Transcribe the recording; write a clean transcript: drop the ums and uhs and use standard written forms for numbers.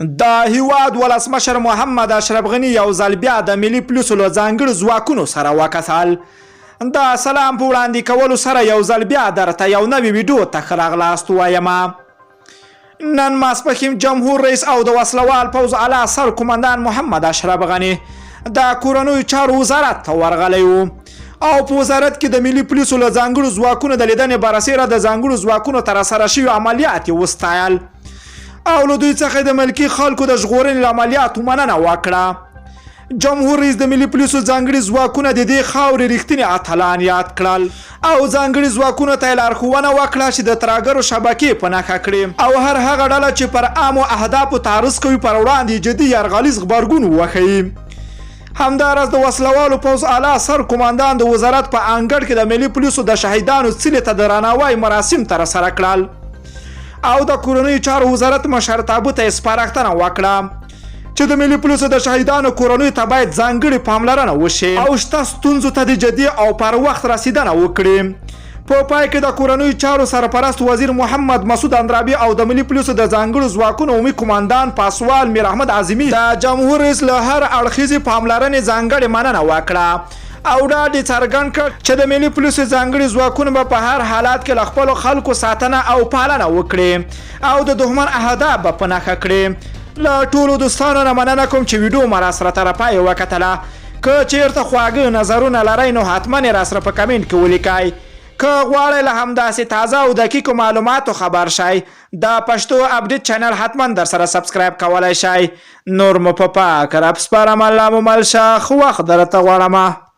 د هیواد ولسمشر محمد اشرف غني یو ځل بیا د ملي پولیسو له ځانګړو ځواکونو سره وکتل. د سلام په وړاندې کولو سره یو ځل بیا درته یو نوی ویډیو ته ښه راغلاست وایم. نن ماسپښین جمهور رئیس او د وسلوال پوځ اعلی سر قومندان محمد اشرف غني د کورنیو چارو وزارت ته ورغلی و او په وزارت کې د ملي پولیسو له ځانګړو ځواکونو د لیدنې برسیره د ځانګړو ځواکونو ترسره شوي عملیات یې وستایل او له دوی څخه د ملکي خلکو د ژغورنې له عملیاتو مننه وکړه. جمهور رئیس د ملي پولیسو ځانګړي ځواکونه د دې خاورې رښتیني اتلان یاد کړل او ځانګړي ځواکونو ته یې لارښوونه وکړه چې د ترهګرو شبکې په نښه کړي او هر هغه ډله چې پر عامو اهدافو تعرض کوي پر وړاندې جدي یرغلیز غبرګون وښیي. همداراز د وسلوالو پوځ اعلی سر قومندان د وزارت په انګړ کې د ملي پولیسو د شهیدانو څلي ته د درناوي مراسم ترسره کړل او د کورنیو چارو وزارت مشرتابه ته یې سپارښتنه وکړه چې د ملي پولیسو د شهیدانو کورنیو ته باید ځانګړې پاملرنه وشي او شته ستونزو ته د جدي او پر وخت رسیدنه وکړي. په پای کې د کورنیو چارو سرپرست وزیر محمد مسعود اندرابي او د ملي پولیسو د ځانګړو ځواکونو عمومي قومندان پاسوال میر احمد اعظمي د جمهور رئیس له هر اړخیزې پاملرنې ځانګړې مننه وکړه او ډاډ یې څرګند کړ چې د ملي پولیسو ځانګړي ځواکونه به په هر حالت کې له خپلو خلکو ساتنه او پالنه وکړي او د دښمن اهداف به په نښه کړي. له ټولو دوستانو نه مننه کوم چې ویډیو مو راسره تر پایه وکتله. که چیرته خواږه نظرونه لرئ نو حتما یې راسره په کمنټ کې ولیکئ. که غواړئ له همداسې تازه او دقیقو معلوماتو خبر شئ د پښتو اپډیټ چینل حتما در سره سبسکرایب کولی شئ. نور مو په پاک رب سپارم. الله مو مل شه. ښه وخت درته غواړم.